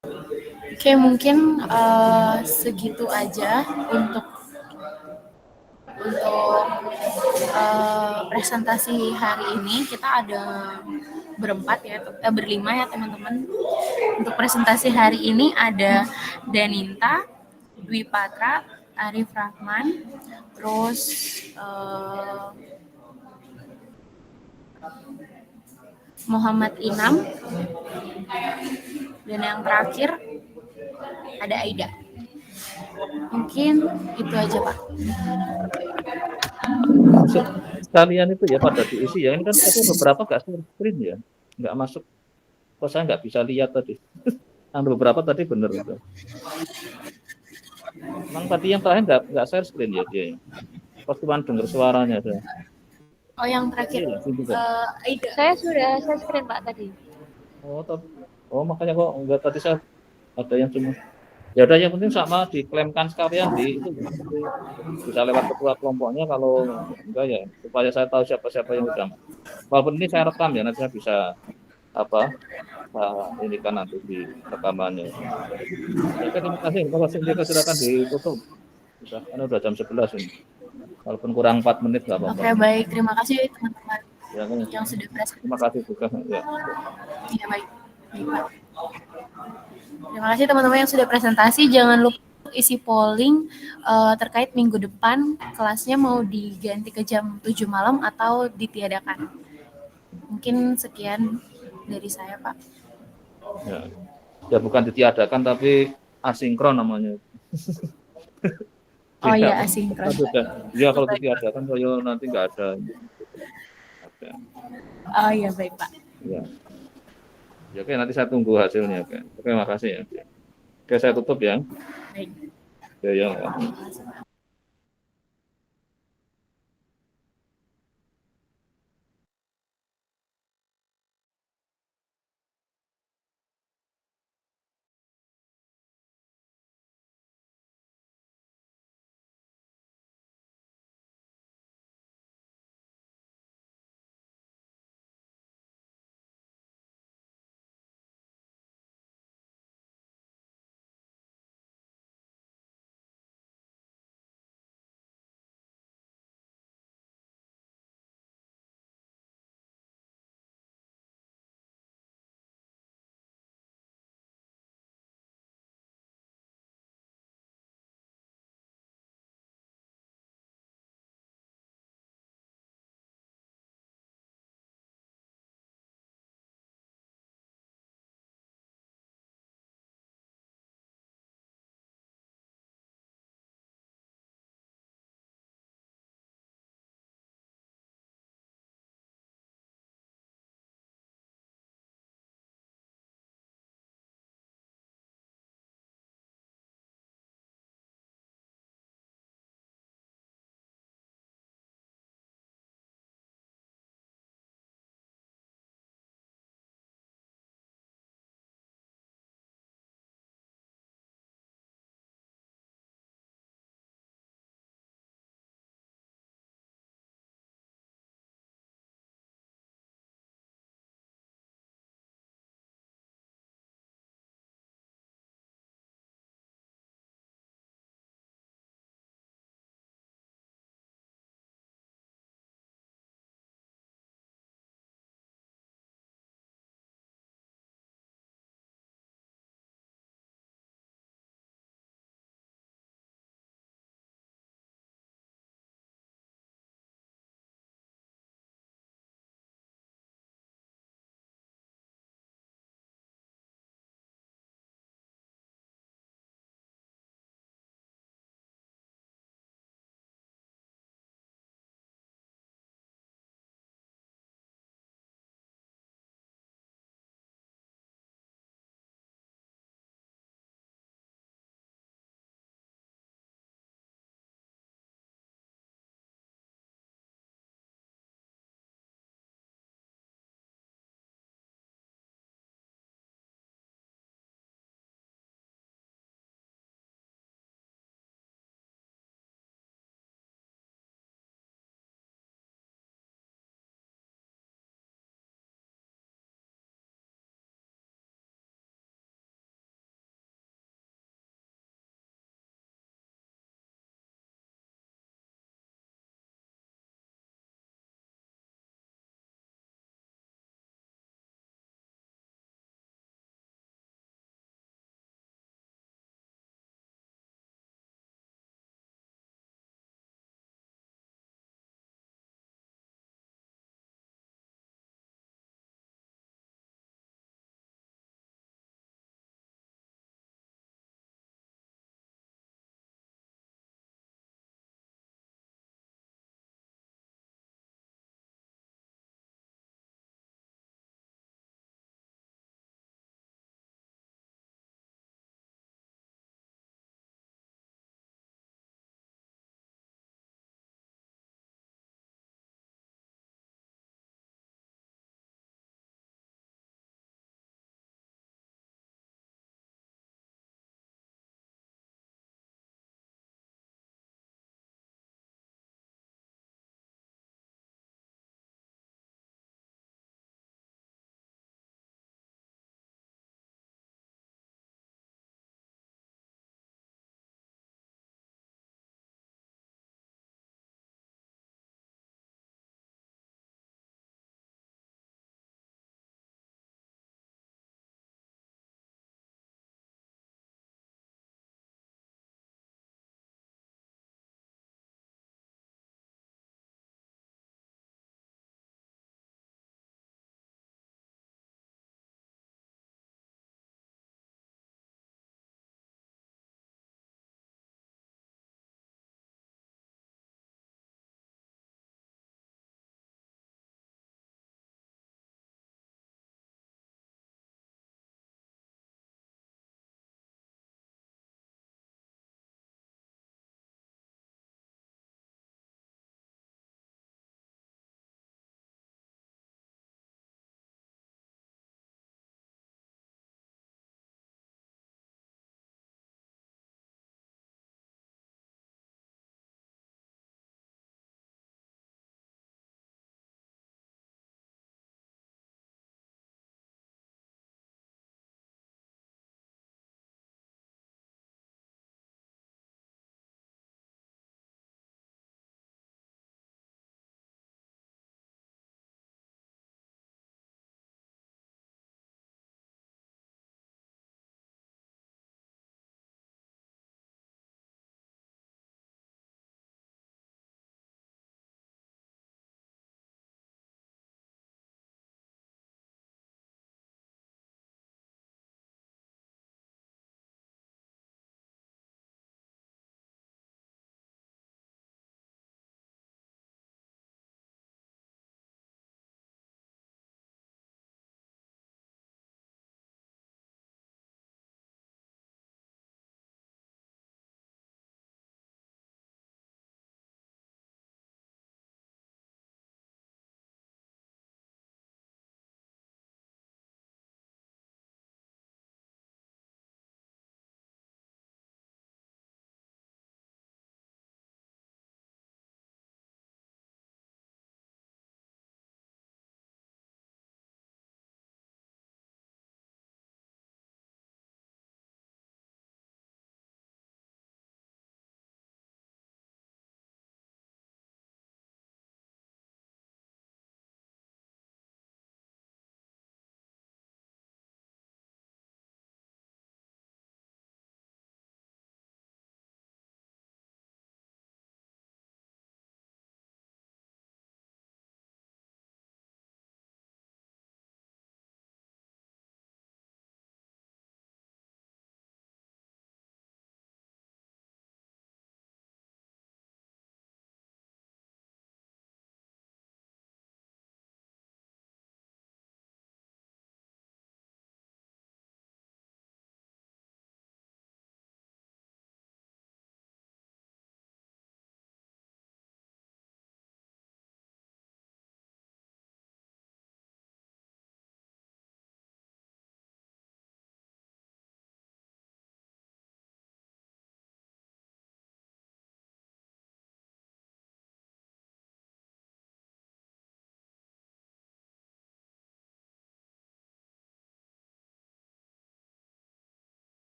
Oke, mungkin segitu aja untuk presentasi hari ini. Kita ada berempat ya, berlima ya teman-teman. Untuk presentasi hari ini ada Daninta, Dwi Patra, Arif Rahman, terus Muhammad Inam, dan yang terakhir ada Aida. Mungkin itu aja Pak. Sekalian itu ya pada diisi ya. Ini kan tadi beberapa nggak screen ya, nggak masuk. Kok saya nggak bisa lihat tadi. Yang beberapa tadi benar itu. Emang tadi yang terakhir nggak share screen ya dia. Pas cuma dengar suaranya saya. Oh yang terakhir, Aida. Saya sudah share screen Pak tadi. Oh makanya kok enggak tadi saya ada yang cuma. Ya udah yang penting sama diklaimkan sekalian di itu bisa lewat ketua kelompoknya kalau enggak ya supaya saya tahu siapa-siapa yang udah. Walaupun ini saya rekam ya nanti saya bisa ini kan nanti di rekamannya. Ya, terima kasih. Kalau silakan ditutup. Bisa, karena udah jam 11 ini. Walaupun kurang 4 menit nggak apa-apa. Oke baik, terima kasih teman-teman Ya, yang sudah presentasi. terima kasih juga. Ya. Ya baik, Pak. Terima kasih teman-teman yang sudah presentasi. Jangan lupa isi polling terkait minggu depan kelasnya mau diganti ke jam 7 malam atau ditiadakan. Mungkin sekian dari saya, Pak. Ya bukan ditiadakan tapi asinkron namanya. Oh iya, asinkron. Ya kalau ditiadakan saya nanti nggak ada. Oh iya baik Pak. Ya. Ya, oke, nanti saya tunggu hasilnya. Oke, makasih ya. Oke, saya tutup ya. Baik. Ya.